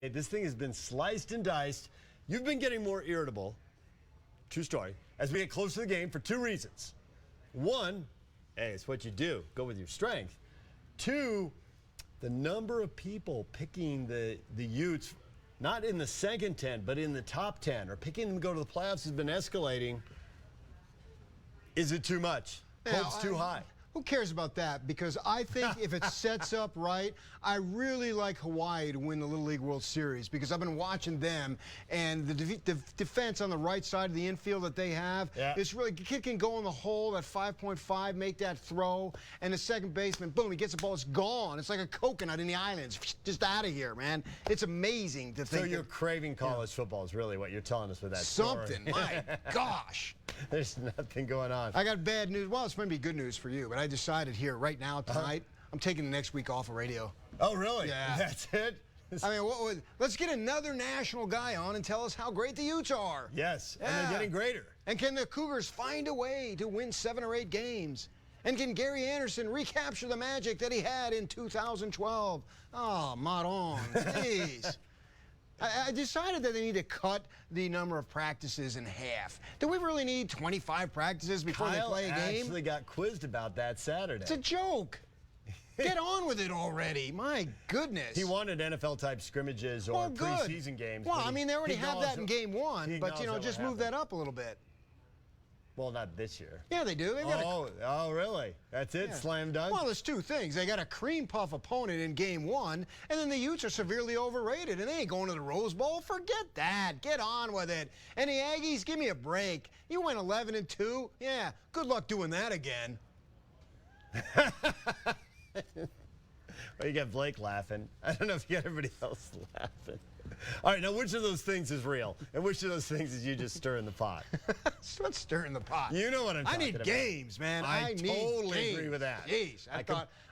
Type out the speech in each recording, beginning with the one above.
This thing has been sliced and diced. You've been getting more irritable, true story, as we get close to the game for two reasons. One, hey, it's what you do. Go with your strength. Two, the number of people picking the Utes, not in the second 10, but in the top 10, or picking them to go to the playoffs has been escalating. Is it too much? Hopes too high? Who cares about that? Because I think if it sets up right, I really like Hawaii to win the Little League World Series because I've been watching them and the defense on the right side of the infield that they have. Yeah. It's really, kid can go in the hole at 5.5, make that throw, and the second baseman, boom, he gets the ball, it's gone. It's like a coconut in the islands, just out of here, man. It's amazing to think. So you're craving college football is really what you're telling us with that something, story. My gosh. There's nothing going on. I got bad news. Well, it's going to be good news for you, but I decided here right now tonight, I'm taking the next week off of radio. Oh, really? Yeah. That's it? I mean, let's get another national guy on and tell us how great the Utes are. Yes, yeah. And they're getting greater. And can the Cougars find a way to win 7 or 8 games? And can Gary Anderson recapture the magic that he had in 2012? Oh, Maron, please. I decided that they need to cut the number of practices in half. Do we really need 25 practices before they play a game? I actually got quizzed about that Saturday. It's a joke. Get on with it already. My goodness. He wanted NFL-type scrimmages or preseason games. Well, I mean, they already have that in game 1, but, you know, just move that up a little bit. Well, not this year. Yeah, they do. Oh, really? That's it? Yeah. Slam dunk? Well, there's two things. They got a cream puff opponent in game 1, and then the Utes are severely overrated, and they ain't going to the Rose Bowl. Forget that. Get on with it. And the Aggies, give me a break. You went 11-2. Yeah, good luck doing that again. Well, you got Blake laughing. I don't know if you got everybody else laughing. All right, now which of those things is real? And which of those things is you just stirring the pot? What's stirring the pot? You know what I'm talking about. I need games, man. I totally agree with that. Jeez,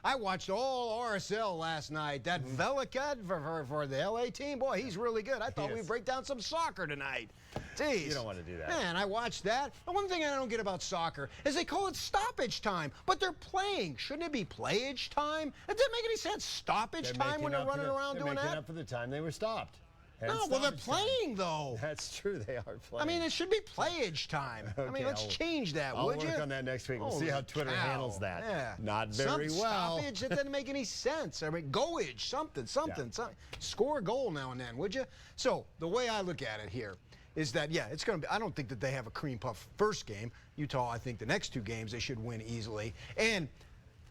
I watched all RSL last night. That Velikat for the LA team, boy, he's really good. I thought we'd break down some soccer tonight. Jeez. You don't want to do that. Man, I watched that. And one thing I don't get about soccer is they call it stoppage time, but they're playing. Shouldn't it be playage time? It didn't make any sense. Stoppage time when they're running around doing that? They're making up for the time they were stopped. No, well, they're playing, though. That's true. They are playing. I mean, it should be playage time. Okay, I mean, let's change that, would you? I'll work on that next week. We'll see how Twitter handles that. Yeah. Not very well. Stoppage, that doesn't make any sense. I mean, goage, something. Score a goal now and then, would you? So, the way I look at it here is that, yeah, it's going to be, I don't think that they have a cream puff first game. Utah, I think the next 2 games they should win easily. And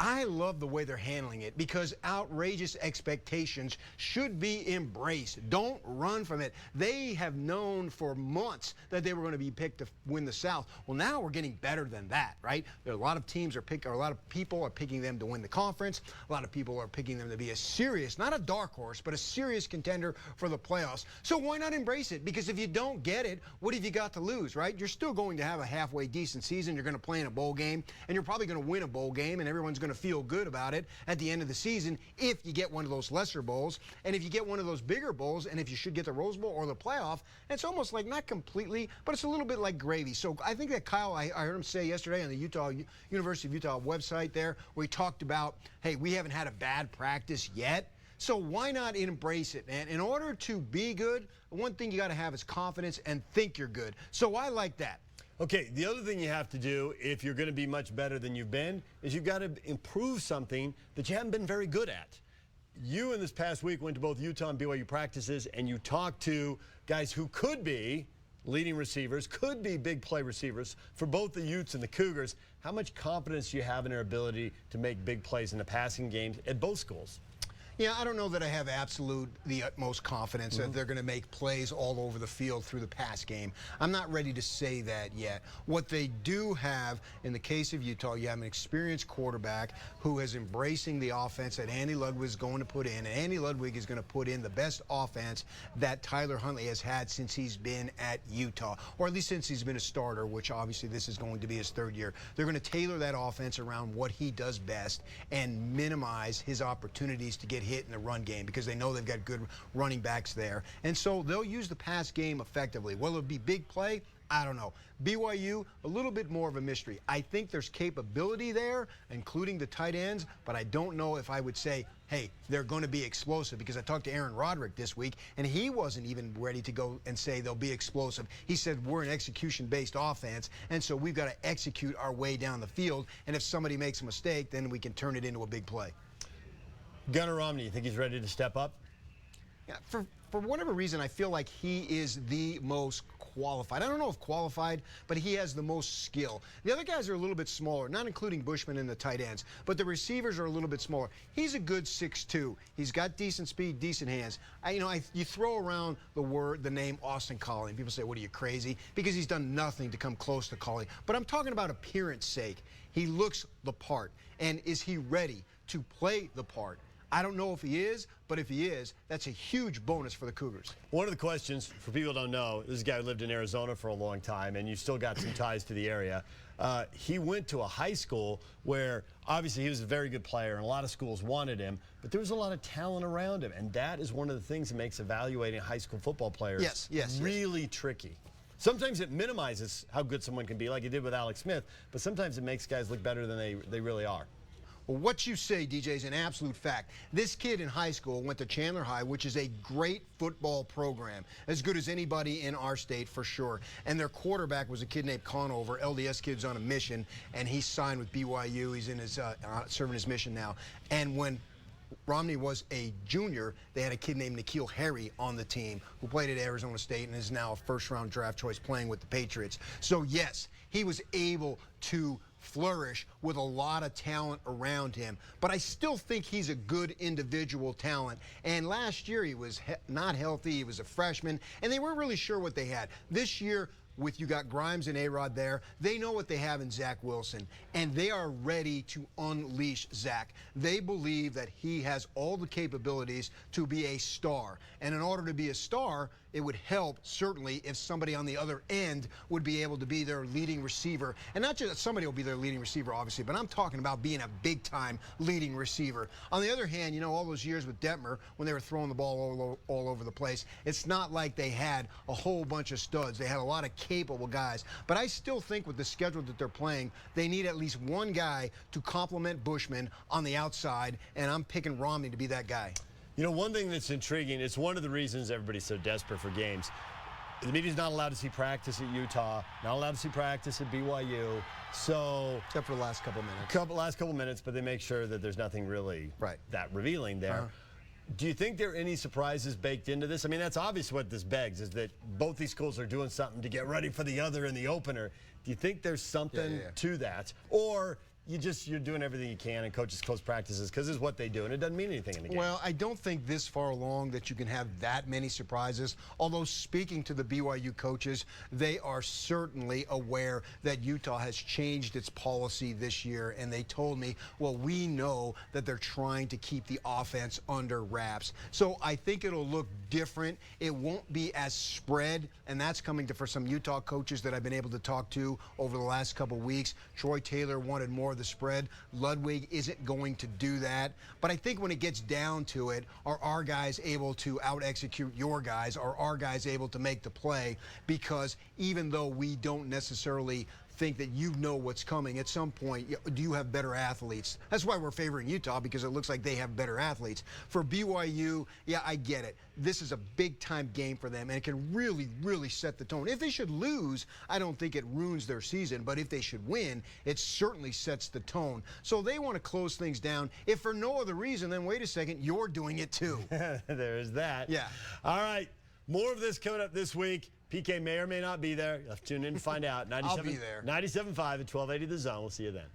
I love the way they're handling it because outrageous expectations should be embraced. Don't run from it. They have known for months that they were going to be picked to win the South. Well, now we're getting better than that, right? There are a lot of teams a lot of people are picking them to win the conference. A lot of people are picking them to be a serious, not a dark horse, but a serious contender for the playoffs. So why not embrace it? Because if you don't get it, what have you got to lose, right? You're still going to have a halfway decent season. You're going to play in a bowl game, and you're probably going to win a bowl game, and everyone's going to feel good about it at the end of the season if you get one of those lesser bowls. And if you get one of those bigger bowls, and if you should get the Rose Bowl or the playoff, it's almost like, not completely, but it's a little bit like gravy. So I think that Kyle, I heard him say yesterday on the University of Utah website there, where he talked about, hey, we haven't had a bad practice yet. So why not embrace it, man? In order to be good, one thing you got to have is confidence and think you're good. So I like that. Okay, the other thing you have to do if you're going to be much better than you've been is you've got to improve something that you haven't been very good at. You, in this past week, went to both Utah and BYU practices, and you talked to guys who could be leading receivers, could be big play receivers for both the Utes and the Cougars. How much confidence do you have in their ability to make big plays in the passing games at both schools? Yeah, I don't know that I have the utmost confidence that they're going to make plays all over the field through the pass game. I'm not ready to say that yet. What they do have, in the case of Utah, you have an experienced quarterback who is embracing the offense that Andy Ludwig is going to put in. And Andy Ludwig is going to put in the best offense that Tyler Huntley has had since he's been at Utah, or at least since he's been a starter, which obviously this is going to be his 3rd year. They're going to tailor that offense around what he does best and minimize his opportunities to get hit in the run game because they know they've got good running backs there. And so they'll use the pass game effectively. Will it be big play? I don't know. BYU, a little bit more of a mystery. I think there's capability there, including the tight ends, but I don't know if I would say, hey, they're going to be explosive, because I talked to Aaron Roderick this week, and he wasn't even ready to go and say they'll be explosive. He said we're an execution-based offense, and so we've got to execute our way down the field, and if somebody makes a mistake, then we can turn it into a big play. Gunnar Romney, you think he's ready to step up? Yeah, for whatever reason, I feel like he is the most qualified. I don't know if qualified, but he has the most skill. The other guys are a little bit smaller, not including Bushman and the tight ends, but the receivers are a little bit smaller. He's a good 6'2". He's got decent speed, decent hands. You throw around the name Austin Collie. People say, what are you, crazy? Because he's done nothing to come close to Collie. But I'm talking about appearance sake. He looks the part. And is he ready to play the part? I don't know if he is, but if he is, that's a huge bonus for the Cougars. One of the questions, for people who don't know, this is a guy who lived in Arizona for a long time, and you've still got some ties to the area. He went to a high school where obviously he was a very good player, and a lot of schools wanted him, but there was a lot of talent around him, and that is one of the things that makes evaluating high school football players really tricky. Sometimes it minimizes how good someone can be, like it did with Alex Smith, but sometimes it makes guys look better than they really are. Well, what you say, DJ, is an absolute fact. This kid in high school went to Chandler High, which is a great football program, as good as anybody in our state for sure. And their quarterback was a kid named Conover. LDS kid's on a mission, and he signed with BYU. He's in his serving his mission now. And when Romney was a junior, they had a kid named N'Keal Harry on the team who played at Arizona State and is now a first-round draft choice playing with the Patriots. So, yes, he was able to flourish with a lot of talent around him, but I still think he's a good individual talent. And last year he was not healthy. He was a freshman, and they weren't really sure what they had. This year, you got Grimes and A-Rod there, they know what they have in Zach Wilson, and they are ready to unleash Zach. They believe that he has all the capabilities to be a star, and in order to be a star, it would help, certainly, if somebody on the other end would be able to be their leading receiver. And not just that somebody will be their leading receiver, obviously, but I'm talking about being a big-time leading receiver. On the other hand, you know, all those years with Detmer, when they were throwing the ball all over the place, it's not like they had a whole bunch of studs. They had a lot of capable guys. But I still think with the schedule that they're playing, they need at least one guy to complement Bushman on the outside, and I'm picking Romney to be that guy. You know, one thing that's intriguing, it's one of the reasons everybody's so desperate for games. The media's not allowed to see practice at Utah, not allowed to see practice at BYU. So, except for the last couple minutes. Last couple minutes, but they make sure that there's nothing really that revealing there. Do you think there are any surprises baked into this? I mean, that's obvious what this begs, is that both these schools are doing something to get ready for the other in the opener. Do you think there's something to that? Or you're doing everything you can and coaches close practices because it's what they do and it doesn't mean anything in the game? Well, I don't think this far along that you can have that many surprises. Although speaking to the BYU coaches, they are certainly aware that Utah has changed its policy this year, and they told me, well, we know that they're trying to keep the offense under wraps. So I think it'll look different. It won't be as spread, and that's coming for some Utah coaches that I've been able to talk to over the last couple weeks. Troy Taylor wanted more of the spread. Ludwig isn't going to do that. But I think when it gets down to it, are our guys able to out-execute your guys? Are our guys able to make the play? Because even though we don't necessarily think that you know what's coming, at some point, do you have better athletes? That's why we're favoring Utah, because it looks like they have better athletes. For BYU, yeah, I get it. This is a big-time game for them, and it can really, really set the tone. If they should lose, I don't think it ruins their season, but if they should win, it certainly sets the tone. So they want to close things down. If for no other reason, then wait a second, you're doing it too. There's that. Yeah. All right, more of this coming up this week. PK may or may not be there. You'll have to tune in to find out. I'll be there. 97.5 at 1280 The Zone. We'll see you then.